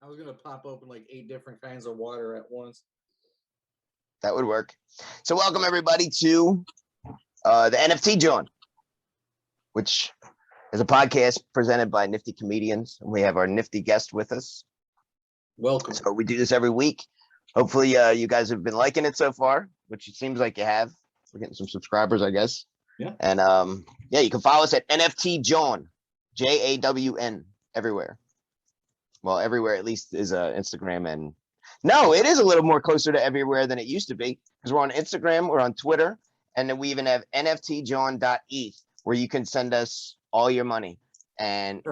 I was gonna pop open like 8 different kinds of water at once. That would work. So welcome everybody to the NFT Jawn, which is a podcast presented by Nifty comedians. And we have our nifty guest with us. Welcome. So we do this every week. Hopefully you guys have been liking it so far, which it seems like you have. We're getting some subscribers, I guess. Yeah. And yeah, you can follow us at NFT Jawn, JAWN, everywhere. Well, everywhere at least is Instagram, and no, it is a little more closer to everywhere than it used to be, because we're on Instagram, we're on Twitter, and then we even have NFTJawn.eth, where you can send us all your money. And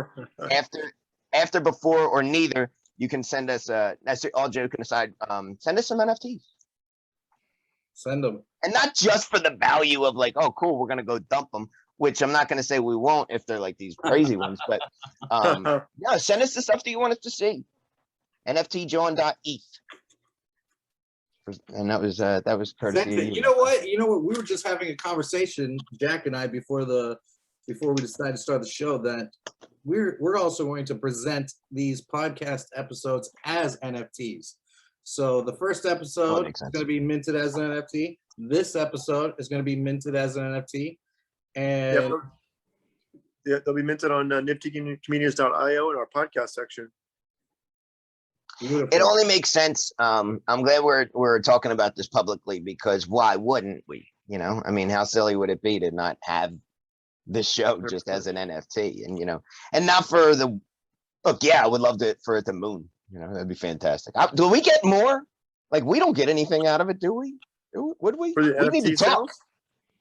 after, before, or neither, you can send us all joking aside, send us some NFTs. Send them. And not just for the value of like, oh cool, we're gonna go dump them, which I'm not gonna say we won't if they're like these crazy ones, but yeah, send us the stuff that you want us to see. NFTJawn.eth. And that was courtesy. You know what? We were just having a conversation, Jack and I, before we decided to start the show, that we're also going to present these podcast episodes as NFTs. So the first episode is going to be minted as an NFT. This episode is going to be minted as an NFT. And yeah, they'll be minted on niftykimedians.io in our podcast section. Beautiful. It only makes sense. I'm glad we're talking about this publicly, because why wouldn't we? You know, I mean, how silly would it be to not have this show just as an NFT? And and not for the look. Yeah, I would love for it to moon. That'd be fantastic. Do we get more? Like, we don't get anything out of it, do we? Would we? For the We need to talk. sales?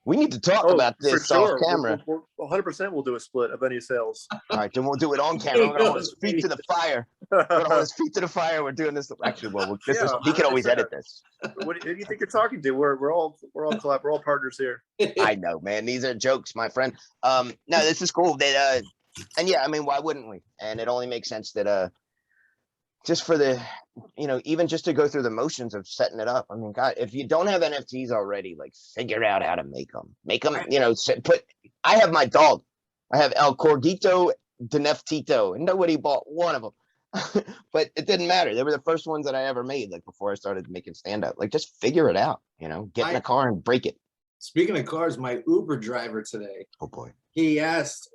We need to talk about this off camera. 100% we'll do a split of any sales. All right, then we'll do it on camera. We're gonna hold his feet to the fire. We're gonna hold his feet to the fire. We're doing this. Actually, well, he can always edit this. What do you think you're talking to? We're all partners here. I know, man. These are jokes, my friend. No, this is cool. That and yeah, I mean, why wouldn't we? And it only makes sense that just for the, even just to go through the motions of setting it up. I mean, God, if you don't have NFTs already, like, figure out how to make them. I have my dog. I have El Corgito de Neftito, and nobody bought one of them. But it didn't matter. They were the first ones that I ever made, like, before I started making stand-up. Like, just figure it out, get in a car and break it. Speaking of cars, my Uber driver today, oh boy, he asked,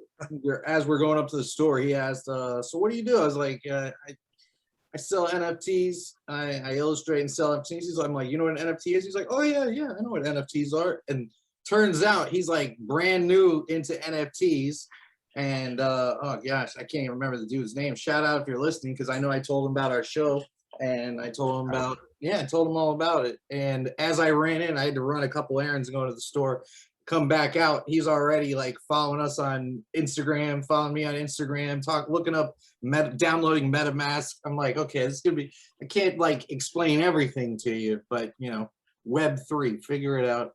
as we're going up to the store, he asked, so what do you do? I was like, I sell NFTs. I illustrate and sell NFTs. I'm like, you know what an NFT is? He's like, oh yeah, I know what NFTs are. And turns out he's like brand new into NFTs. And oh gosh, I can't even remember the dude's name. Shout out if you're listening, because I know I told him about our show, and I told him I told him all about it. And as I ran in, I had to run a couple errands and go to the store. Come back out, he's already like following us on Instagram, following me on Instagram, looking up, downloading MetaMask. I'm like, okay, this is gonna be, I can't like explain everything to you, but Web3, figure it out.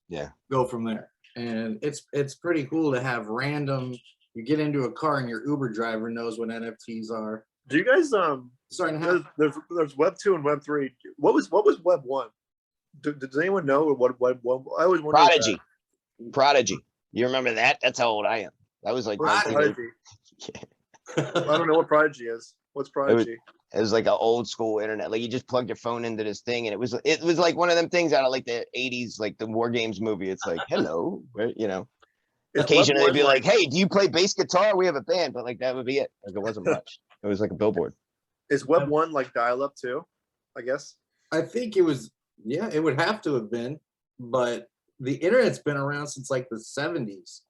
Yeah, go from there. And it's pretty cool to have random, you get into a car and your Uber driver knows what NFTs are. Do you guys there's Web 2 and Web 3. What was Web 1? Does anyone know what Web 1? I always wondered. Prodigy. You remember that? That's how old I am. That was like Prodigy. I don't know what Prodigy is. What's Prodigy? It was like an old school internet. Like, you just plugged your phone into this thing, and it was like one of them things out of like the 80s, like the War Games movie. It's like, hello, occasionally it'd be like, hey, do you play bass guitar? We have a band, but like that would be it. Like, it wasn't much. It was like a billboard. Is Web 1 like dial-up too? I guess. I think it was. Yeah, it would have to have been, but the internet's been around since like the 70s.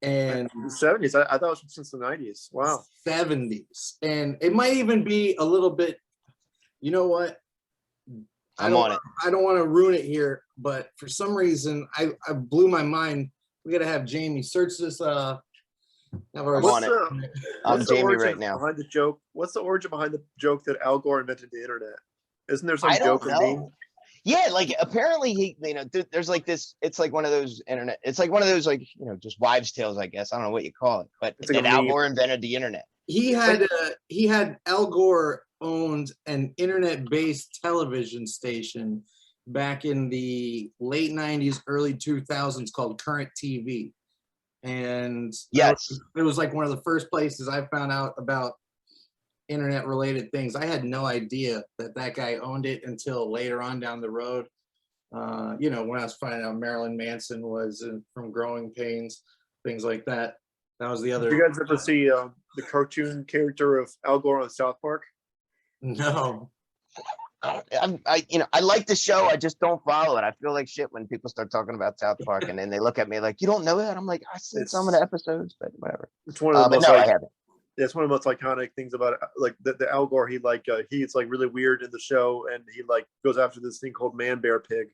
And the 70s, I thought it was since the 90s. Wow. 70s. And it might even be a little bit, you know what? I don't want to ruin it here, but for some reason, I blew my mind. We got to have Jamie search this. I'm Jamie right now. Behind the joke? What's the origin behind the joke that Al Gore invented the internet? Isn't there some joke or meme? Yeah, like apparently there's like this. It's like one of those it's like one of those like just wives' tales, I guess. I don't know what you call it, but it's like Al Gore invented the internet. He had Al Gore owned an internet-based television station back in the late 90s, early 2000s called Current TV, and yes, it was like one of the first places I found out about internet related things. I had no idea that that guy owned it until later on down the road. You know, when I was finding out Marilyn Manson was from Growing Pains, things like that. That was the other. Did you guys ever see the cartoon character of Al Gore on South Park? No. You know, I like the show. I just don't follow it. I feel like shit when people start talking about South Park and then they look at me like, you don't know that? I'm like, I seen some of the episodes, but whatever. It's one of the but most no, like, I haven't. it's one of the most iconic things about it. Like the Al Gore, he's like really weird in the show, and he like goes after this thing called Man Bear Pig.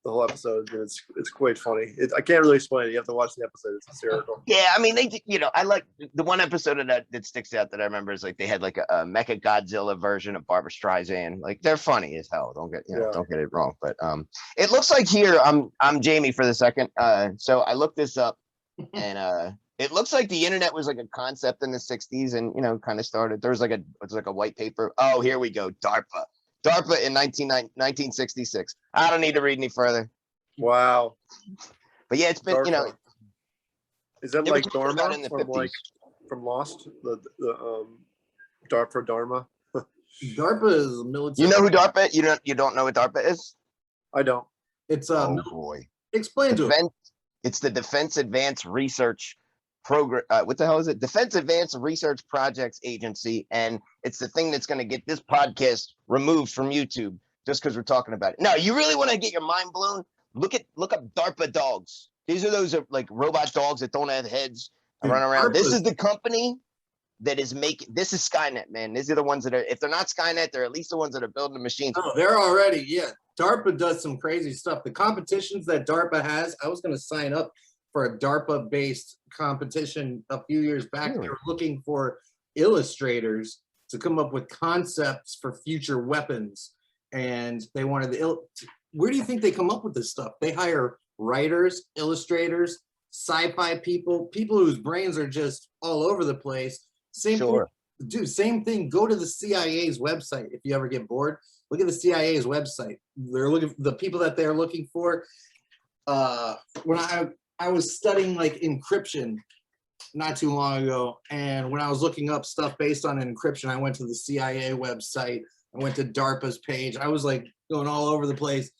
The whole episode, and it's quite funny. I can't really explain it. You have to watch the episode. It's hysterical. Yeah, I mean, you know, I like the one episode of that sticks out that I remember is like they had like a Mecha Godzilla version of Barbra Streisand. Like they're funny as hell. Don't get it wrong. But it looks like here I'm Jamie for the second. So I looked this up, and it looks like the internet was like a concept in the '60s, and you know, kind of started. There was like a white paper. Oh, here we go, DARPA. DARPA in 1966. I don't need to read any further. Wow. But yeah, it's been, you know. Is that like Dharma in the from 50s. from Lost? The DARPA Dharma? DARPA is a military. You know who DARPA? You don't know what DARPA is? I don't. It's oh boy. Explain to it. It's the Defense Advanced Research Program. What the hell is it? Defense Advanced Research Projects Agency, and it's the thing that's going to get this podcast removed from YouTube just because we're talking about it. No, you really want to get your mind blown? Look up DARPA dogs. These are those like robot dogs that don't have heads and run around. This is the company that is making. This is Skynet, man. These are the ones that are. If they're not Skynet, they're at least the ones that are building the machines. Oh, they're already. Yeah, DARPA does some crazy stuff. The competitions that DARPA has, I was going to sign up for a DARPA-based competition a few years back. Really? They were looking for illustrators to come up with concepts for future weapons, and they wanted where do you think they come up with this stuff? They hire writers, illustrators, sci-fi people whose brains are just all over the place. Same thing. Go to the CIA's website if you ever get bored. Look at the CIA's website. They're looking for the people that they're looking for. When I was studying like encryption not too long ago, and when I was looking up stuff based on encryption, I went to the CIA website. I went to DARPA's page. I was like going all over the place.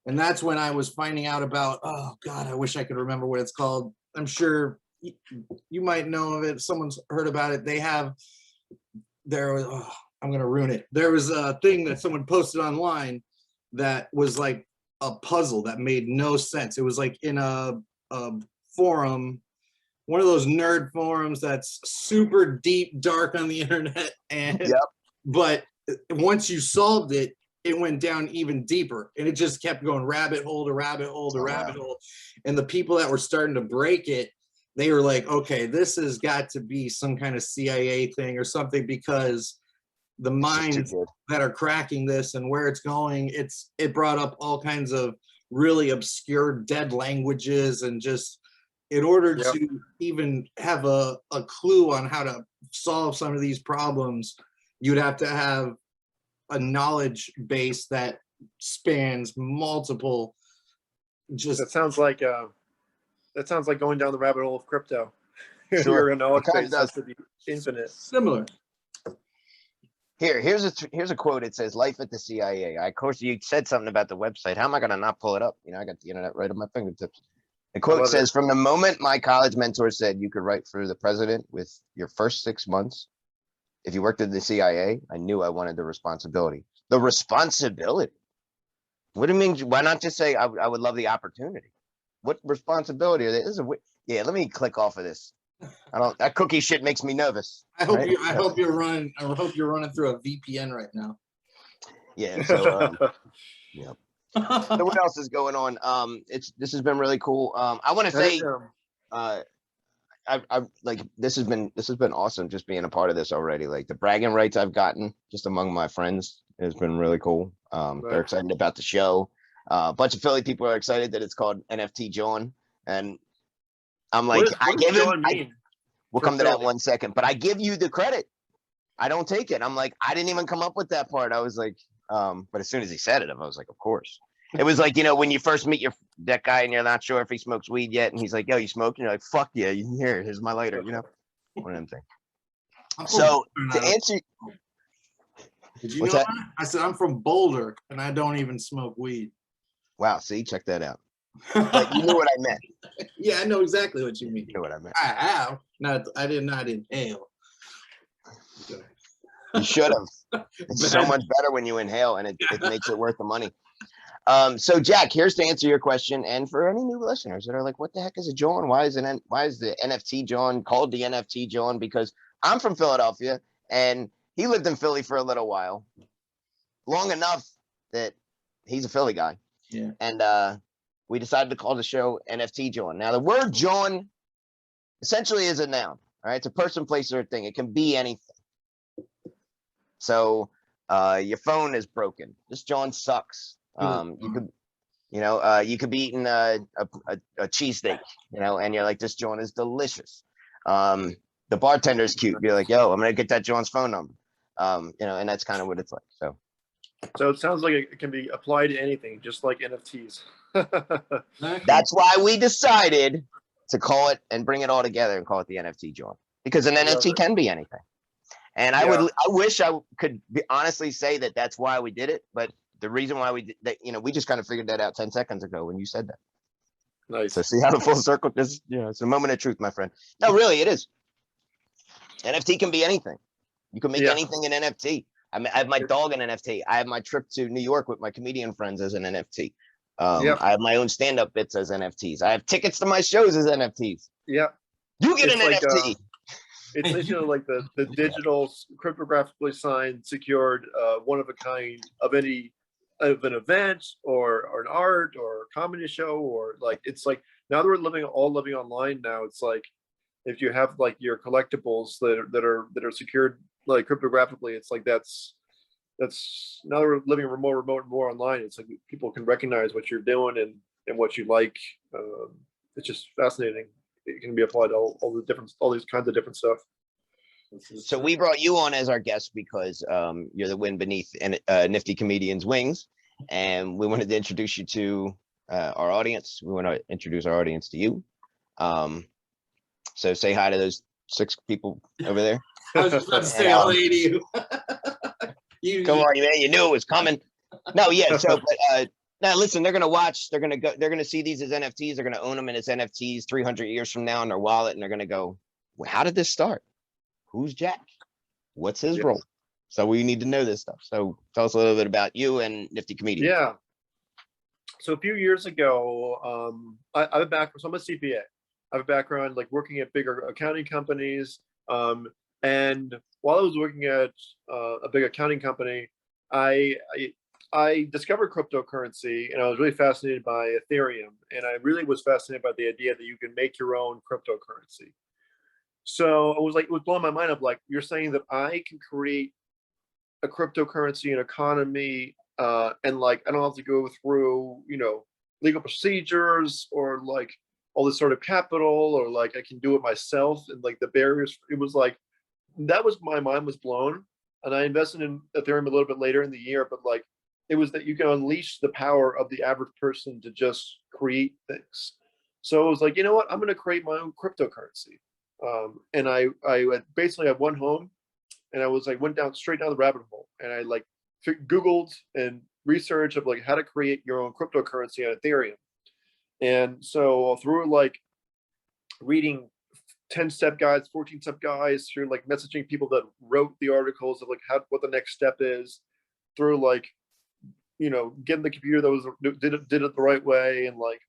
And that's when I was finding out about, oh God, I wish I could remember what it's called. I'm sure you might know of it. Someone's heard about it. I'm going to ruin it. There was a thing that someone posted online that was like a puzzle that made no sense. It was like in a forum, one of those nerd forums that's super deep, dark on the internet. And but once you solved it, it went down even deeper, and it just kept going rabbit hole to rabbit hole to rabbit hole. And the people that were starting to break it, they were like, okay, this has got to be some kind of CIA thing or something, because the minds that are cracking this and where it's going, it brought up all kinds of really obscure dead languages, and just in order to even have a clue on how to solve some of these problems, you'd have to have a knowledge base that spans multiple. That sounds like going down the rabbit hole of crypto. Sure. Your knowledge base has to be infinite. Similar. Here's a quote. It says, "Life at the CIA." Of course, you said something about the website. How am I going to not pull it up? You know, I got the internet right at my fingertips. The quote says, "From the moment my college mentor said you could write for the president with your first 6 months, if you worked at the CIA, I knew I wanted the responsibility." The responsibility? What do you mean? Why not just say, I would love the opportunity? What responsibility are they? Yeah, let me click off of this. That cookie shit makes me nervous. I hope you're running through a VPN right now. Yeah. So, yeah. So what else is going on? This has been really cool. I want to say, I like this has been awesome just being a part of this already. Like the bragging rights I've gotten just among my friends has been really cool. They're excited about the show. A bunch of Philly people are excited that it's called NFT Jawn, and I'm like, we'll come to that in 1 second, but I give you the credit. I don't take it. I'm like, I didn't even come up with that part. I was like, but as soon as he said it, I was like, of course. It was like, you know, when you first meet that guy and you're not sure if he smokes weed yet, and he's like, "Yo, you smoke?" And you're like, "Fuck yeah, here's my lighter," you know, one of them things. So to Did you What's know that? that? I said I'm from Boulder and I don't even smoke weed. Wow, see, check that out. But you knew what I meant. Yeah, I know exactly what you mean. You know what I meant. I have. Not I did not inhale. You should have. It's so Bad. much better when you inhale, and it makes it worth the money. So Jack, here's to answer your question, and for any new listeners that are like, "What the heck is a Jawn? Why is the NFT Jawn called the NFT Jawn?" Because I'm from Philadelphia, and he lived in Philly for a little while, long enough that he's a Philly guy. Yeah. And we decided to call the show NFT Jawn. Now, the word Jawn essentially is a noun, right? It's a person, place, or thing. It can be anything. So your phone is broken. This Jawn sucks. You could, you could be eating a cheesesteak, and you're like, this Jawn is delicious. The bartender's cute. You're like, yo, I'm gonna get that Jawn's phone number. And that's kind of what it's like. So it sounds like it can be applied to anything, just like NFTs. That's why we decided to call it and bring it all together and call it the NFT Jawn, because an NFT can be anything. And I wish I could honestly say that that's why we did it, but the reason why we did that, we just kind of figured that out 10 seconds ago when you said that. Nice. So see how the full circle just, it's a moment of truth, my friend. No, really, it is. NFT can be anything. You can make anything an NFT. I have my dog an NFT. I have my trip to New York with my comedian friends as an NFT. I have my own stand-up bits as NFTs. I have tickets to my shows as NFTs. Yeah. You get an NFT. It's like the digital cryptographically signed, secured, one of a kind of an event or an art or a comedy show, or like, it's like, now that we're all living online now, it's like, if you have like your collectibles that are secured like cryptographically, it's like that's now that we're living more online, it's like people can recognize what you're doing and what you like. It's just fascinating. It can be applied to all these kinds of different stuff. So we brought you on as our guest because you're the wind beneath Nifty Comedians' wings, and we wanted to introduce you to our audience. We want to introduce our audience to you. So say hi to those 6 people over there. I was just about to say hello to you. Come on, man! You knew it was coming. No, yeah. So, but now listen, they're gonna watch. They're gonna see these as NFTs. They're gonna own them as NFTs 300 years from now in their wallet, and they're gonna go, well, "How did this start? Who's Jack? What's his role?" So we need to know this stuff. So tell us a little bit about you and Nifty Comedians. Yeah. So a few years ago, I have a background. So I'm a CPA. I have a background like working at bigger accounting companies. And while I was working at a big accounting company, I discovered cryptocurrency, and I was really fascinated by Ethereum. And I really was fascinated by the idea that you can make your own cryptocurrency. So it was blowing my mind up. Like, you're saying that I can create a cryptocurrency, an economy, and like, I don't have to go through, legal procedures or like all this sort of capital, or like I can do it myself, and like the barriers. It was like, my mind was blown. And I invested in Ethereum a little bit later in the year, but like, it was that you can unleash the power of the average person to just create things. So it was like, you know what, I'm going to create my own cryptocurrency. And I basically had one home, and I was like, went straight down the rabbit hole, and I like Googled and researched of like how to create your own cryptocurrency on Ethereum. And so through like reading 10-step guides, 14-step guides, through like messaging people that wrote the articles of like what the next step is, through like, getting the computer that did it the right way, and like,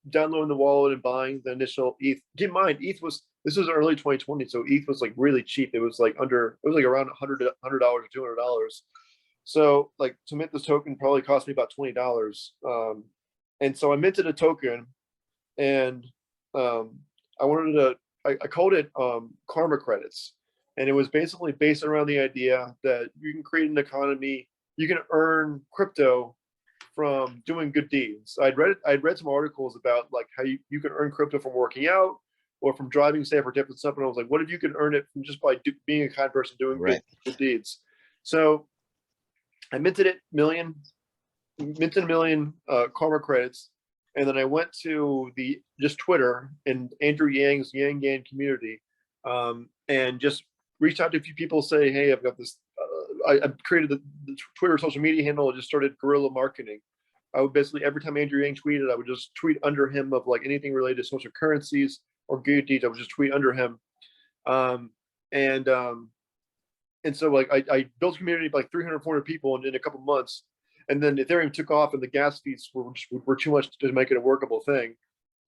downloading the wallet and buying the initial ETH. Keep in mind, this was early 2020, so ETH was like really cheap. It was like around $100 or $200. So like to mint this token probably cost me about $20. And so I minted a token, and I called it karma credits. And it was basically based around the idea that you can create an economy, you can earn crypto from doing good deeds. I'd read some articles about like how you can earn crypto from working out or from driving safe or different stuff. And I was like, what if you could earn it from just by being a kind person doing good deeds? So I minted a million karma credits. And then I went to just Twitter and Andrew Yang's Yang Gang community, and just reached out to a few people, say, hey, I've got this I created the Twitter social media handle. I just started guerrilla marketing. I would basically, every time Andrew Yang tweeted, I would just tweet under him of like anything related to social currencies or good deeds. I would just tweet under him. Um, and so like I built a community of like 300, 400 people in a couple months. And then Ethereum took off and the gas fees were too much to make it a workable thing.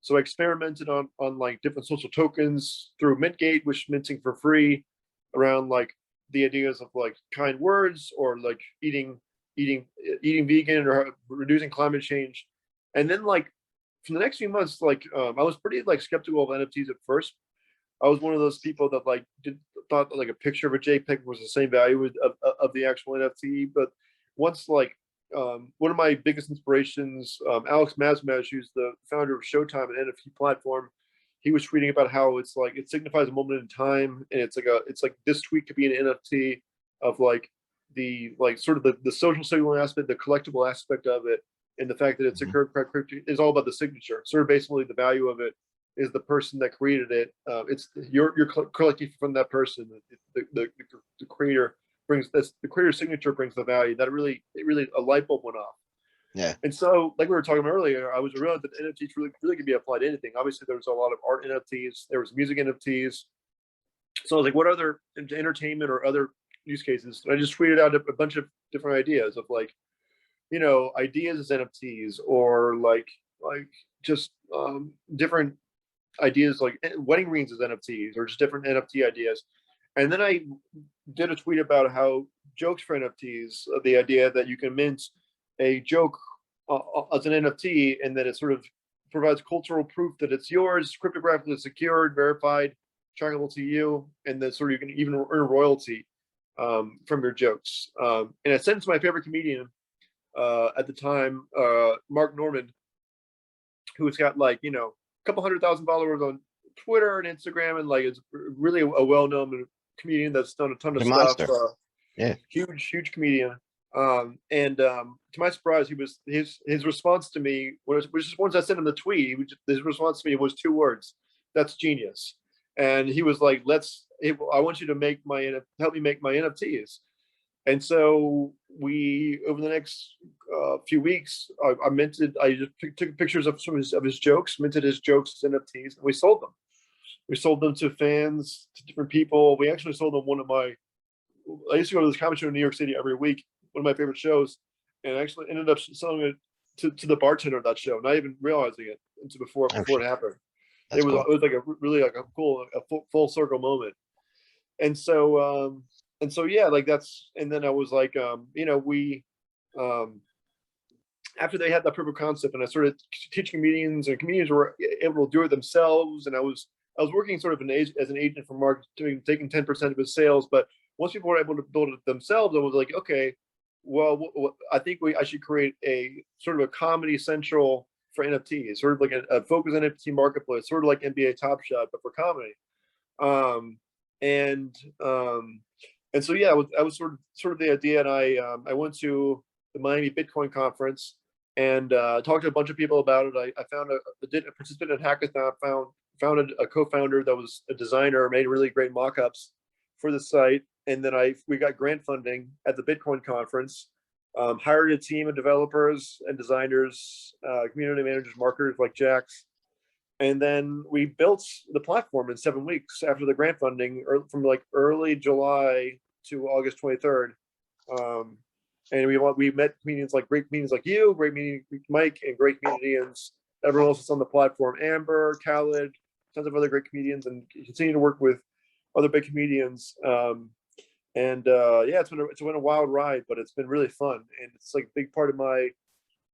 So I experimented on like different social tokens through Mintgate, which minting for free, around like the ideas of like kind words or like eating vegan or reducing climate change. And then like for the next few months, like I was pretty like skeptical of NFTs at first. I was one of those people that like thought that like a picture of a JPEG was the same value of the actual NFT. But once like one of my biggest inspirations, Alex Mazmaz, who's the founder of Showtime, an NFT platform, he was tweeting about how it's like it signifies a moment in time, and it's like this tweet could be an NFT of like the like sort of the social signal aspect, the collectible aspect of it, and the fact that it's occurred is all about the signature. Sort of basically the value of it is the person that created it. It's you're collecting from that person. The creator brings this. The creator signature brings the value. That really a light bulb went off. Yeah. And so, like we were talking about earlier, I was realized that NFTs really can be applied to anything. Obviously, there was a lot of art NFTs. There was music NFTs. So I was like, what other entertainment or other use cases? And I just tweeted out a bunch of different ideas of like, you know, ideas as NFTs or like just different ideas like wedding rings as NFTs or just different NFT ideas. And then I did a tweet about how jokes for NFTs, the idea that you can mint a joke as an NFT and that it sort of provides cultural proof that it's yours, cryptographically secured, verified, trackable to you, and then sort of you can even earn royalty from your jokes. And I sent it to my favorite comedian at the time, Mark Norman, who's got like, you know, a couple 100,000 followers on Twitter and Instagram, and like is really a well-known comedian that's done a ton of stuff. Yeah, huge comedian. And to my surprise, his response to me was just once I sent him the tweet, his response to me was 2 words: "That's genius." And he was like, I want you to help me make my NFTs. And so we, over the next few weeks, I just took pictures of some of his jokes, minted his jokes as NFTs, and we sold them. We sold them to fans, to different people. We actually sold them I used to go to this comedy show in New York City every week, one of my favorite shows, and I actually ended up selling it to the bartender of that show, not even realizing it until before it happened. It was like a really like a cool, full circle moment. And so yeah, like that's, and then I was like, you know, we after they had that proof of concept and I started teaching comedians, and comedians were able to do it themselves, and I was working sort of as an agent for Mark, taking 10% of his sales. But once people were able to build it themselves, I was like, okay, well, I think I should create a sort of a Comedy Central for NFTs, sort of like a focused NFT marketplace, sort of like NBA Top Shot, but for comedy. And so yeah, I was sort of the idea, and I went to the Miami Bitcoin conference and talked to a bunch of people about it. I found a participant in hackathon, found a co-founder that was a designer, made really great mock-ups for the site, and then we got grant funding at the Bitcoin conference. Hired a team of developers and designers, community managers, marketers like Jax, and then we built the platform in 7 weeks after the grant funding, from like early July to August 23rd. And we met great comedians like you, great comedian Mike, and great comedians, everyone else that's on the platform, Amber, Khaled, tons of other great comedians, and continue to work with other big comedians. Yeah, it's been a wild ride, but it's been really fun, and it's like a big part of my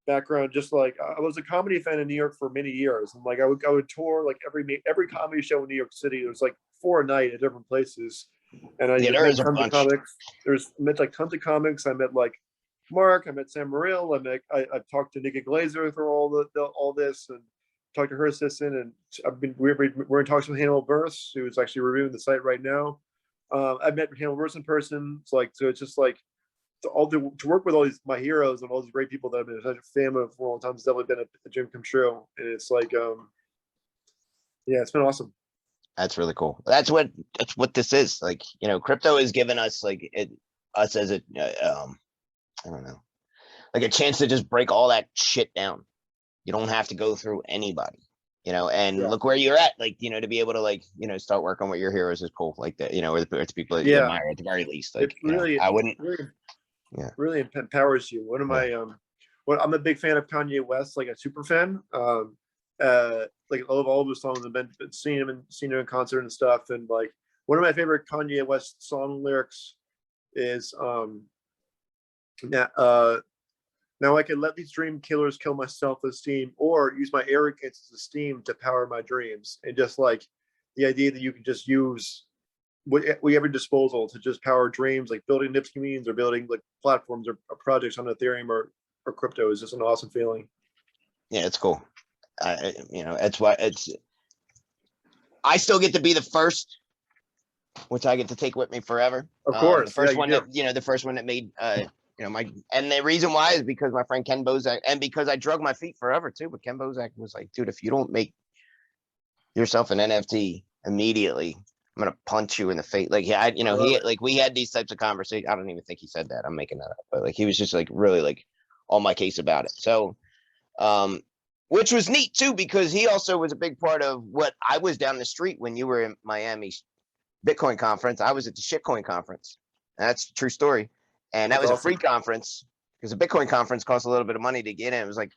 background. Just like I was a comedy fan in New York for many years, and like I would tour like every comedy show in New York City. There's like 4 a night at different places, and I met tons of comics. Met like tons of comics. I met like Mark. I met Sam Morril. I've talked to Nikki Glazer through all this, and talked to her assistant, and we're in talks with Hannibal Buress, who's actually reviewing the site right now. I've met Hannibal Buress in person. So it's just like to work with all my heroes and all these great people that I've been such a fan of for a long time. It's definitely been a dream come true, and it's like yeah, it's been awesome. That's really cool. That's what this is. Like, you know, crypto has given us like us as a, I don't know, like a chance to just break all that shit down. You don't have to go through anybody, and Yeah. look where you're at. Like, to be able to like, start working with your heroes is cool. Like that, or the people that you Yeah. admire at the very least. Like, It really, I wouldn't. really, Yeah. really empowers you. One of my I'm a big fan of Kanye West, like a super fan. Like I love all of his songs. I've been seen him in concert and stuff. And like one of my favorite Kanye West song lyrics is now I can let these dream killers kill my self-esteem, or use my arrogance as esteem to power my dreams. And just like the idea that you can just use what we have at disposal to just power dreams, like building Nifty communities or building like platforms or projects on Ethereum or crypto, is just an awesome feeling. Yeah, it's cool. It's why I still get to be the first, which I get to take with me forever. Of course, the first yeah, one that the first one that made and the reason why is because my friend Ken Bozak, and because I drug my feet forever too. But Ken Bozak was like, dude, if you don't make yourself an NFT immediately, I'm gonna punch you in the face. Like, yeah, we had these types of conversations. I don't even think he said that. I'm making that up, but like he was just like really like on my case about it. So, which was neat too, because he also was a big part of what I was down the street when you were in Miami Bitcoin conference. I was at the shitcoin conference. And that's a true story. And that was a free conference, because the Bitcoin conference cost a little bit of money to get in. It was like,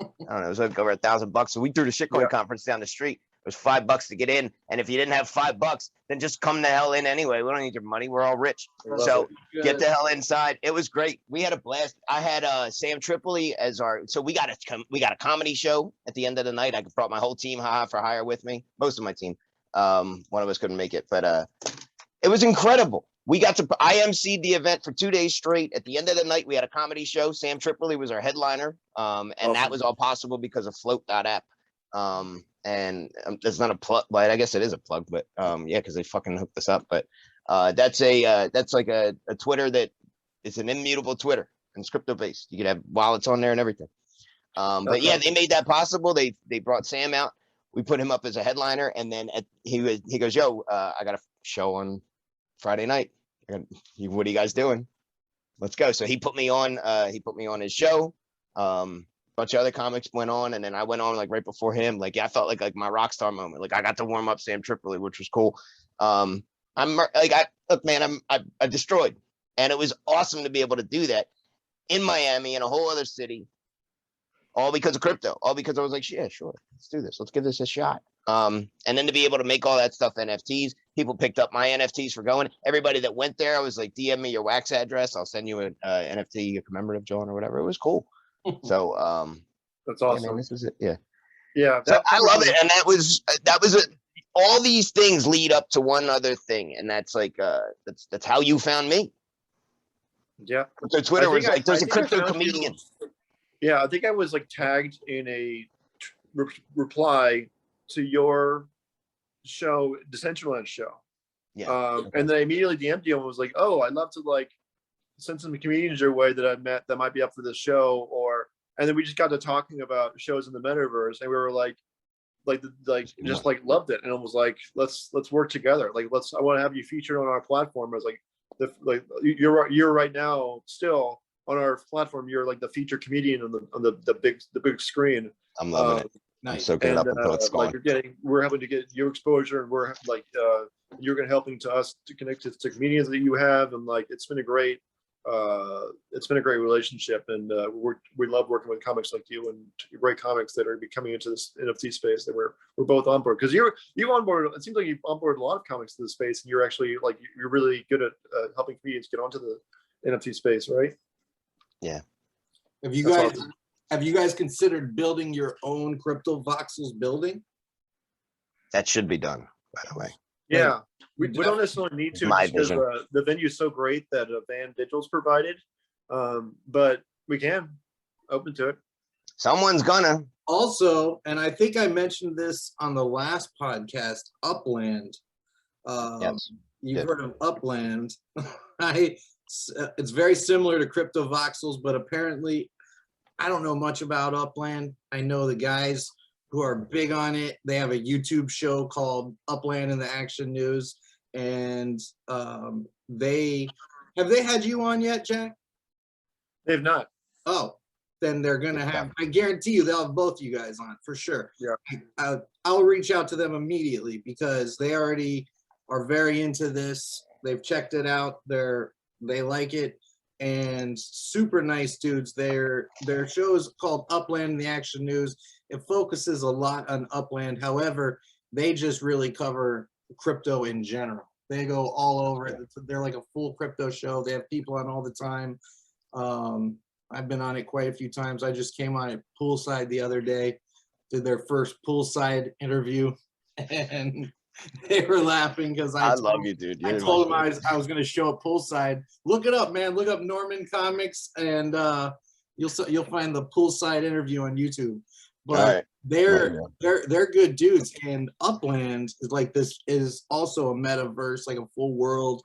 I don't know, it was like over $1,000. So we threw the shitcoin conference down the street. It was $5 to get in. And if you didn't have $5, then just come the hell in anyway. We don't need your money. We're all rich. So get the hell inside. It was great. We had a blast. I had Sam Tripoli as so we got a comedy show at the end of the night. I brought my whole team for hire with me. Most of my team. One of us couldn't make it, but it was incredible. We got to IMC the event for 2 days straight. At the end of the night, we had a comedy show. Sam Tripoli was our headliner. And that was all possible because of float.app. And it's not a plug, but I guess it is a plug, but yeah, because they fucking hooked us up. But that's like a Twitter that is an immutable Twitter, and it's crypto based. You could have wallets on there and everything. But yeah, they made that possible. They brought Sam out. We put him up as a headliner, and then he goes, yo, I got a show on Friday night. What are you guys doing? Let's go. So he put me on his show. Bunch of other comics went on, and then I went on like right before him. Like, I felt like my rock star moment. Like, I got to warm up Sam Tripoli, which was cool. I'm like, I destroyed, and it was awesome to be able to do that in Miami, in a whole other city, all because of crypto, all because I was like, yeah, sure, let's do this, let's give this a shot. And then to be able to make all that stuff NFTs, people picked up my NFTs for going. Everybody that went there, I was like, DM me your wax address, I'll send you an NFT, a commemorative Jawn or whatever. It was cool. So that's awesome. Yeah, man, this was it. Yeah. So I love it. And that was all these things lead up to one other thing, and that's like that's how you found me. Yeah. So Twitter was like, there's a crypto comedian. Yeah, I think I was like tagged in a reply to your show, Decentraland show. Yeah. And then I immediately DM'd you and was like, oh, I'd love to like send some comedians your way that I've met that might be up for this show. And then we just got to talking about shows in the metaverse, and we were like just like loved it, and it was like, let's work together. Like, I want to have you featured on our platform. I was like, you're right now still on our platform. You're like the featured comedian on the big screen. I'm loving it. Nice. I'm soaking it up until it's gone. Like we're helping to get your exposure, and we're like you're going to helping to us to connect to comedians that you have, and like it's been a great relationship, and we love working with comics like you and great comics that are coming into this NFT space that we're both on board, because you onboarded. It seems like you've onboarded a lot of comics to the space, and you're actually like you're really good at helping comedians get onto the NFT space, right? Yeah. Have you guys considered building your own crypto voxels building? That should be done, by the way. Yeah. We don't necessarily need to, My just because vision. the venue is so great that Van Digital's provided. But we can open to it. Someone's gonna. Also, and I think I mentioned this on the last podcast, Upland. Yes. You've heard of Upland. It's very similar to crypto voxels, but apparently I don't know much about Upland. I know the guys who are big on it. They have a YouTube show called Upland in the Action News, and they Have they had you on yet, Jack? They've not. Oh, then they're gonna have. I guarantee you, they'll have both you guys on for sure. Yeah. I'll reach out to them immediately because they already are very into this. They've checked it out. They like it, and super nice dudes. Their show is called Upland and the Action News. It focuses a lot on Upland. However, they just really cover crypto in general. They go all over it. They're like a full crypto show. They have people on all the time. I've been on it quite a few times. I just came on it poolside the other day, did their first poolside interview, and they were laughing because I love you, dude. I told them I was going to show up poolside. Look it up, man. Look up Norman Comics, and you'll find the poolside interview on YouTube. But they're good dudes, and Upland is like this is also a metaverse, like a full world,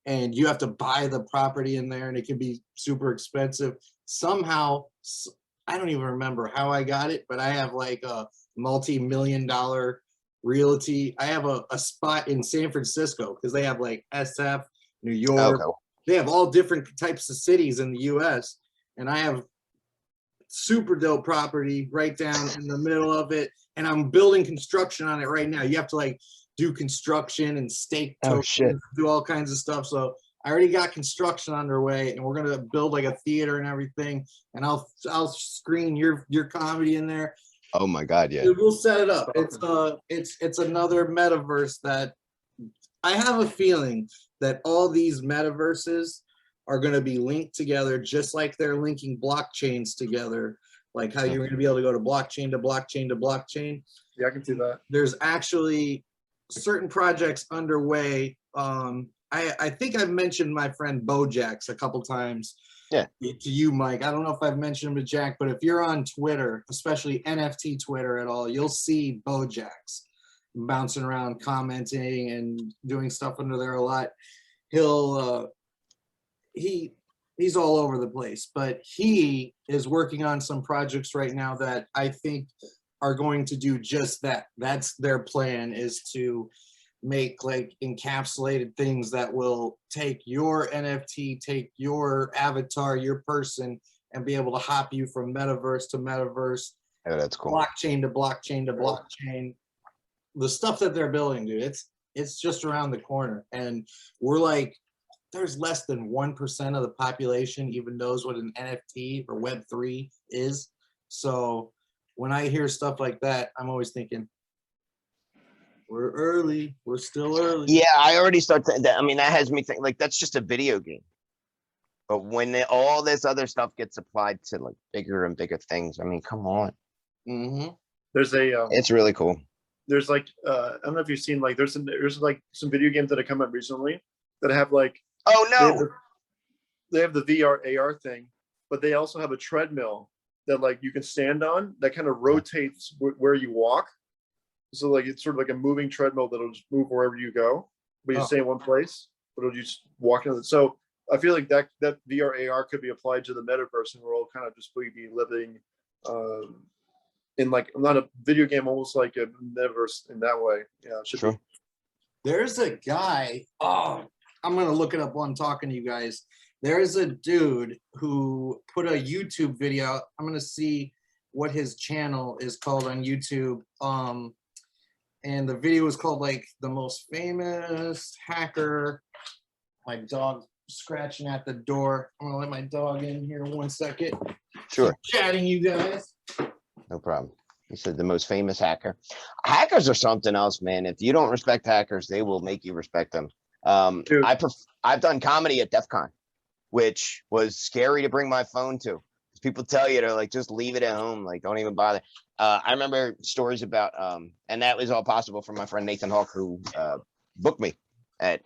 and you have to buy the property in there, and it can be super expensive. Somehow, I don't even remember how I got it, but I have like a multi-million-dollar realty. I have a spot in San Francisco because they have like SF, New York. Okay. They have all different types of cities in the US, and I have super dope property right down in the middle of it, and I'm building construction on it right now. You have to like do construction and stake tokens, do all kinds of stuff. So I already got construction underway, and we're gonna build like a theater and everything, and I'll screen your comedy in there. Oh my God, yeah. We'll set it up. It's another metaverse that I have a feeling that all these metaverses are going to be linked together, just like they're linking blockchains together, like how you're going to be able to go to blockchain to blockchain to blockchain. Yeah, I can see that. There's actually certain projects underway. I think I've mentioned my friend Bojax a couple times. Yeah. To you, Mike. I don't know if I've mentioned him to Jack, but if you're on Twitter, especially NFT Twitter at all, you'll see Bojax bouncing around, commenting and doing stuff under there a lot. He's all over the place, but he is working on some projects right now that I think are going to do just that. That's their plan, is to make like encapsulated things that will take your NFT, take your avatar, your person, and be able to hop you from metaverse to metaverse. Oh, that's cool. Blockchain to blockchain to blockchain. The stuff that they're building, dude, it's just around the corner. And we're like, there's less than 1% of the population even knows what an NFT or Web3 is. So when I hear stuff like that, I'm always thinking, we're early. We're still early. Yeah, I already start to, I mean, that has me think like that's just a video game. But when all this other stuff gets applied to like bigger and bigger things, I mean, come on. Mm-hmm. There's it's really cool. There's like I don't know if you've seen like there's like some video games that have come out recently that have like they have the VR AR thing, but they also have a treadmill that like you can stand on that kind of rotates where you walk. So like it's sort of like a moving treadmill that'll just move wherever you go, but you stay in one place, but it'll just walk into it. So I feel like that VR AR could be applied to the metaverse, and we're all kind of just be living in like not a video game, almost like a metaverse in that way. Yeah, it should be. There's a guy. Oh, I'm gonna look it up while I'm talking to you guys. There's a dude who put a YouTube video out. I'm gonna see what his channel is called on YouTube. And the video is called like the most famous hacker. My dog scratching at the door. I'm gonna let my dog in here 1 second. Sure. Chatting, you guys. No problem. He said the most famous hacker. Hackers are something else, man. If you don't respect hackers, they will make you respect them. I've done comedy at DEF CON, which was scary to bring my phone to. People tell you to like just leave it at home, like don't even bother. I remember stories about and that was all possible from my friend Nathan Hawk, who booked me he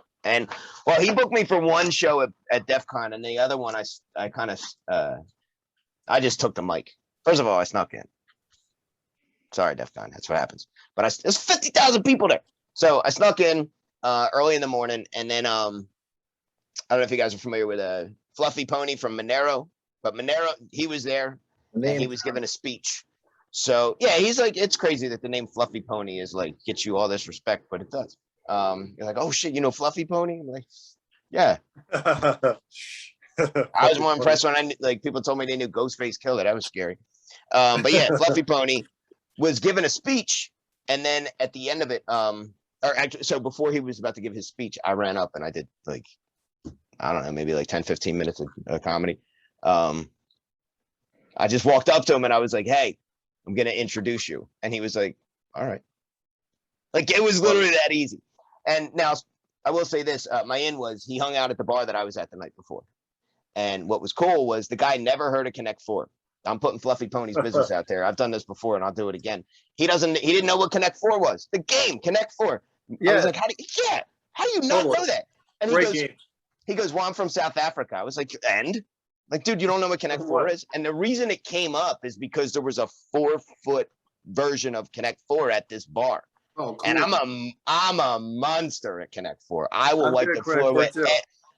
booked me for one show at DEF CON, and the other one I kind of I just took the mic. First of all, I snuck in. Sorry, DEF CON, that's what happens. But there's 50,000 people there. So I snuck in early in the morning, and then I don't know if you guys are familiar with Fluffy Pony from Monero, but Monero, he was there and he was giving a speech. So yeah, he's like, it's crazy that the name Fluffy Pony is like gets you all this respect, but it does. You're like, oh shit, you know Fluffy Pony? I'm like, Yeah. I was more Funny. impressed when like people told me they knew Ghostface Killer. That was scary. But yeah, Fluffy Pony was given a speech, and then at the end of it, or actually, so before he was about to give his speech, I ran up and I did like, I don't know, maybe like 10, 15 minutes of comedy. I just walked up to him and I was like, "Hey, I'm gonna introduce you," and he was like, "All right." Like it was literally that easy. And now I will say this: my in was he hung out at the bar that I was at the night before, and what was cool was the guy never heard of Connect Four. I'm putting Fluffy Pony's business out there. I've done this before and I'll do it again. He didn't know what Connect Four was. The game, Connect Four. I was like, how do you not know that? And he goes, well, I'm from South Africa. I was like, and? Like, dude, you don't know what Connect Four is? And the reason it came up is because there was a 4-foot version of Connect Four at this bar. Oh, cool. And I'm a monster at Connect Four. I will wipe the floor with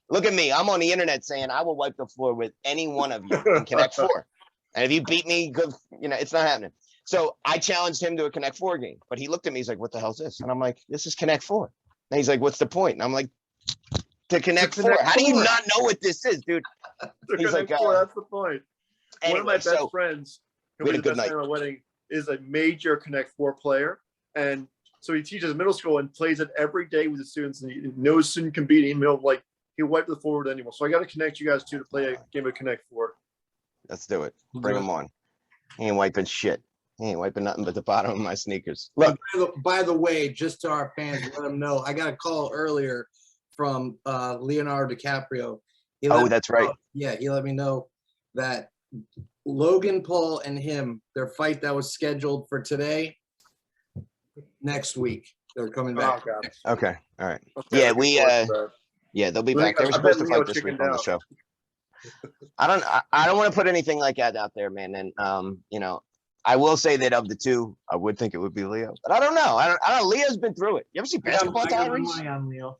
look at me. I'm on the internet saying I will wipe the floor with any one of you in Connect Four. And if you beat me, good, it's not happening. So I challenged him to a Connect Four game, but he looked at me. He's like, "What the hell is this?" And I'm like, "This is Connect Four." And he's like, "What's the point?" And I'm like, "To Connect Four. How do you not know what this is, dude?" He's like, "That's the point." One of my best friends, who was the best man at my wedding, is a major Connect Four player, and so he teaches middle school and plays it every day with the students, and no student can beat him. He'll wipe the floor with anyone. So I got to connect you guys two to play a game of Connect Four. Let's do it. Bring him on. He ain't wiping shit. He ain't wiping nothing but the bottom of my sneakers. Look. By the way, just to our fans, let them know, I got a call earlier from Leonardo DiCaprio. Oh, that's right. Yeah, he let me know that Logan Paul and him, their fight that was scheduled for today, next week. They're coming back. Oh, okay. All right. Yeah, they'll be back. They were supposed to fight this week on the show. I don't want to put anything like that out there, man. And I will say that of the two, I would think it would be Leo, but I don't know. I don't know. Leo's been through it. You ever see Basketball Diaries? I got Leo.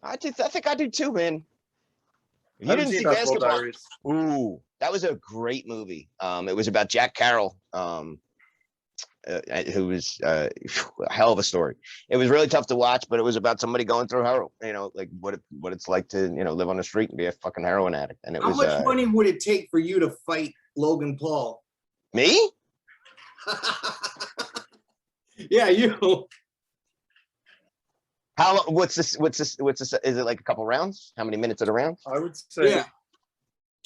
I think I do too, man. If I you didn't see Basketball Diaries. Ooh, that was a great movie. It was about Jack Carroll, who was a hell of a story. It was really tough to watch, but it was about somebody going through heroin, like what it's like to live on the street and be a fucking heroin addict. And how much money would it take for you to fight Logan Paul? Me? Yeah, you. What's this? Is it like a couple rounds? How many minutes at a round? I would say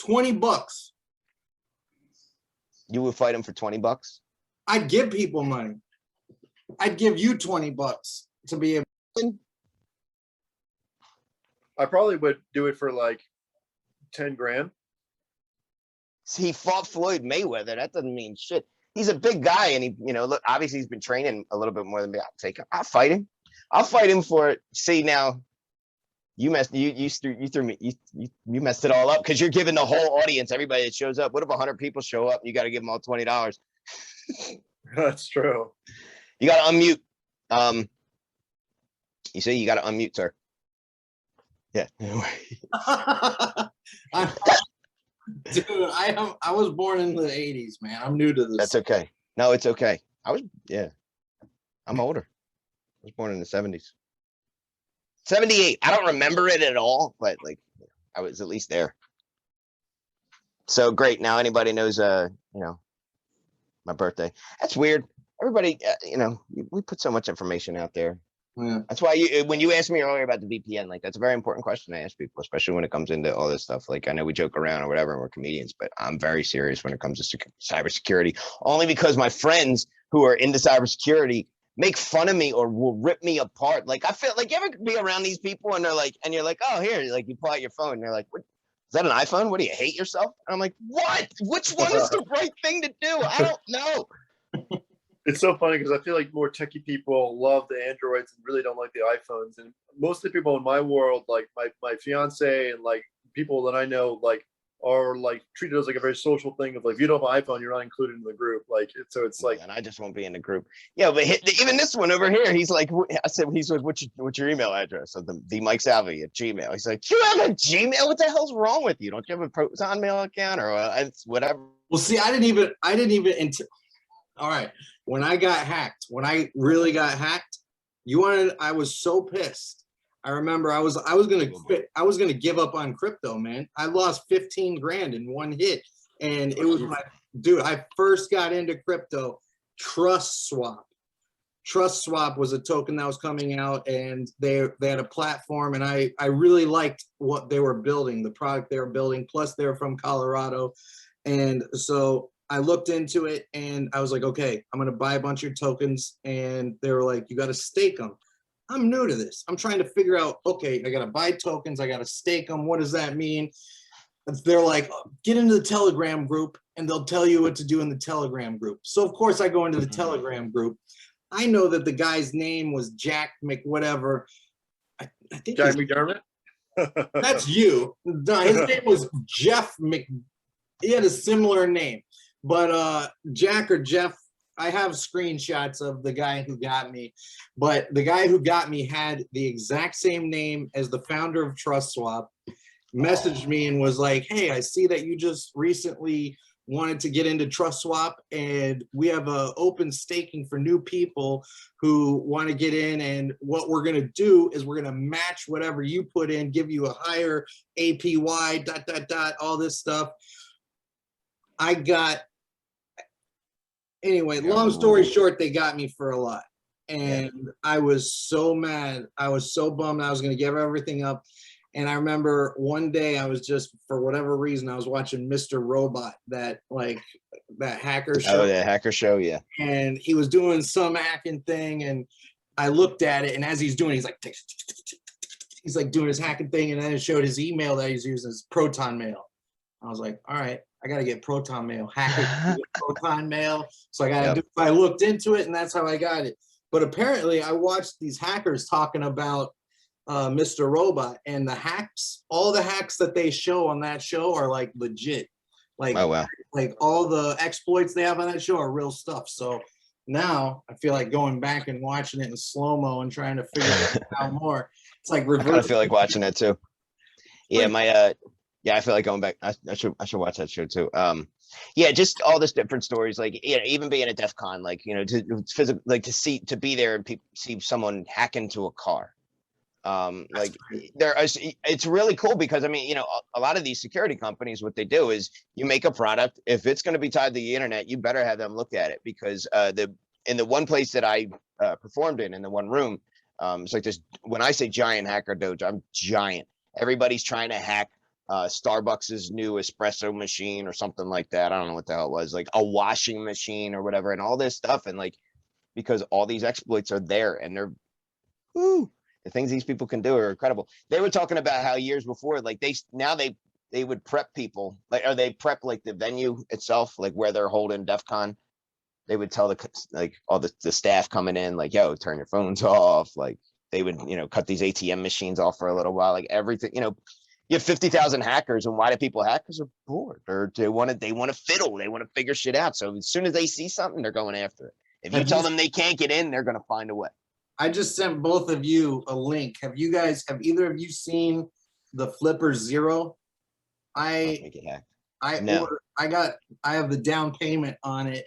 $20. You would fight him for $20? I'd give people money. I'd give you $20 to be able. I probably would do it for like 10 grand. He fought Floyd Mayweather. That doesn't mean shit. He's a big guy, and he, look, obviously he's been training a little bit more than me. I'll fight him. I'll fight him for it. See, now you messed it all up because you're giving the whole audience, everybody that shows up. What if 100 people show up and you got to give them all $20? That's true. You got to unmute. You see, you got to unmute, sir. Yeah. Dude, I was born in the 80s, man. I'm new to this. That's okay. No, it's okay. I'm older. I was born in the 70s. 78. I don't remember it at all, but like I was at least there. So great. Now anybody knows, my birthday. That's weird. Everybody, we put so much information out there. Yeah. That's why when you asked me earlier about the VPN, like that's a very important question to ask people, especially when it comes into all this stuff. Like I know we joke around or whatever, and we're comedians, but I'm very serious when it comes to cybersecurity, only because my friends who are into cybersecurity make fun of me or will rip me apart. Like I feel like you ever be around these people and they're like, and you're like, oh, here, like you pull out your phone and they're like, what? Is that an iPhone? What do you hate yourself? And I'm like, what? Which one is the right thing to do? I don't know. It's so funny because I feel like more techie people love the Androids and really don't like the iPhones. And most of the people in my world, like my fiance and like people that I know, like are like treated as like a very social thing of like, if you don't have an iPhone, you're not included in the group. Like it's like, and I just won't be in the group. Yeah, but even this one over here, he's like, I said, he's like, what's your email address? So the Mike Salvi at Gmail. He's like, you have a Gmail? What the hell's wrong with you? Don't you have a Proton Mail account or whatever? Well, see, I didn't even. All right, when I got hacked, when I really got hacked, I was so pissed. I remember I was gonna quit. I was gonna give up on crypto, man. I lost 15 grand in one hit, and it was my dude. I first got into crypto. Trust Swap. Trust Swap was a token that was coming out, and they had a platform, and I really liked what they were building, the product they were building. Plus, they're from Colorado, and so I looked into it, and I was like, okay, I'm gonna buy a bunch of tokens, and they were like, you got to stake them. I'm new to this. I'm trying to figure out, okay, I got to buy tokens. I got to stake them. What does that mean? They're like, get into the Telegram group and they'll tell you what to do in the Telegram group. So of course I go into the Telegram group. I know that the guy's name was Jack McWhatever. I think Jack McDermott. that's you. No, his name was Jeff Mc. He had a similar name, but Jack or Jeff. I have screenshots of the guy who got me, but the guy who got me had the exact same name as the founder of Trust Swap. Messaged me and was like, hey, I see that you just recently wanted to get into Trust Swap, and we have a open staking for new people who want to get in, and what we're going to do is we're going to match whatever you put in, give you a higher APY, ... all this stuff. Anyway, long story short, they got me for a lot. And I was so mad. I was so bummed. I was going to give everything up. And I remember one day I was just, for whatever reason, I was watching Mr. Robot, that hacker show. Oh, the hacker show, yeah. And he was doing some hacking thing. And I looked at it. And as he's doing, he's like doing his hacking thing. And then it showed his email that he's using, his Proton Mail. I was like, all right, I got to get Proton Mail. Hackers use Proton Mail. So I got to do, I looked into it, and that's how I got it. But apparently I watched these hackers talking about Mr. Robot, and the hacks, all the hacks that they show on that show are like legit. Like, oh, wow. Like all the exploits they have on that show are real stuff. So now I feel like going back and watching it in slow-mo and trying to figure it out more. It's like reverse. I kind of feel like watching that too. Yeah, yeah, I feel like going back. I should watch that show too. Yeah, just all this different stories. Like, even being at DEF CON, like, to be there and see someone hack into a car. Like, it's really cool because, I mean, a lot of these security companies, what they do is you make a product. If it's going to be tied to the internet, you better have them look at it, because in the one place that I performed in the one room, it's like this. When I say giant hacker dojo, I'm giant. Everybody's trying to hack Starbucks's new espresso machine or something like that. I don't know what the hell it was, like a washing machine or whatever, and all this stuff. And like, because all these exploits are there, and they're, the things these people can do are incredible. They were talking about how years before, like they would prep people, like, or they prep like the venue itself, like where they're holding DEF CON. They would tell all the staff coming in, like, yo, turn your phones off. Like, they would, cut these ATM machines off for a little while, like everything, you have 50,000 hackers, and why do people hack? Because they're bored, or they want to fiddle, they want to figure shit out. So as soon as they see something, they're going after it. If you tell them they can't get in, they're going to find a way. I just sent both of you a link. Have either of you seen the Flipper Zero? I have the down payment on it.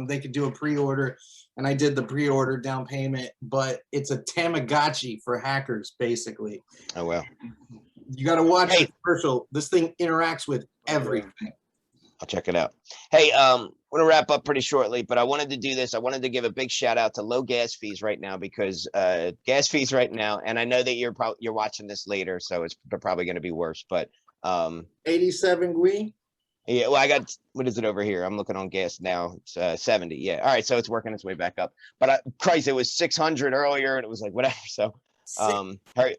They could do a pre-order, and I did the pre-order down payment, but it's a Tamagotchi for hackers, basically. Oh, well. You got to watch the commercial. This thing interacts with everything. I'll check it out. Hey, we're gonna wrap up pretty shortly, but I wanted to do this. I wanted to give a big shout out to low gas fees right now, because gas fees right now, and I know that you're watching this later, so they're probably going to be worse. But 87 Gui. Yeah, well, I got, what is it over here? I'm looking on gas now. It's 70. Yeah. All right, so it's working its way back up. But Christ, it was 600 earlier, and it was like whatever. So hurry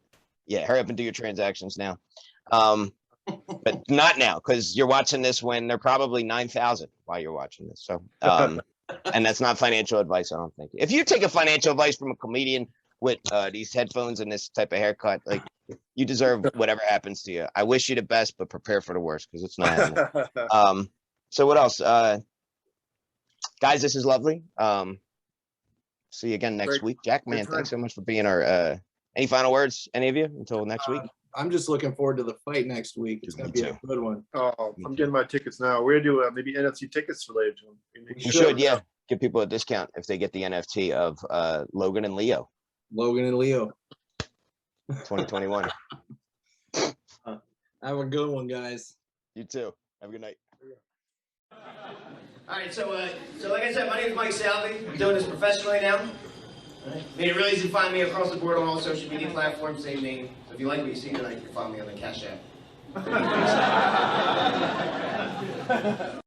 up and do your transactions now. But not now, because you're watching this when they're probably 9,000 while you're watching this. So, and that's not financial advice, I don't think. If you take a financial advice from a comedian with these headphones and this type of haircut, like, you deserve whatever happens to you. I wish you the best, but prepare for the worst, because it's not happening. So what else? Guys, this is lovely. See you again next week. Jack, man, thanks so much for being our any final words, any of you, until next week? I'm just looking forward to the fight next week. It's going to be a good one. Oh, I'm getting my tickets now. We're going to do maybe NFT tickets related to them. We should, yeah. Give people a discount if they get the NFT of Logan and Leo. Logan and Leo. 2021. Have a good one, guys. You too. Have a good night. All right, so like I said, my name is Mike Salvi. I'm doing this professionally now. Made it really easy to find me across the board on all social media platforms, same name. So if you like what you see tonight, you can find me on the Cash App.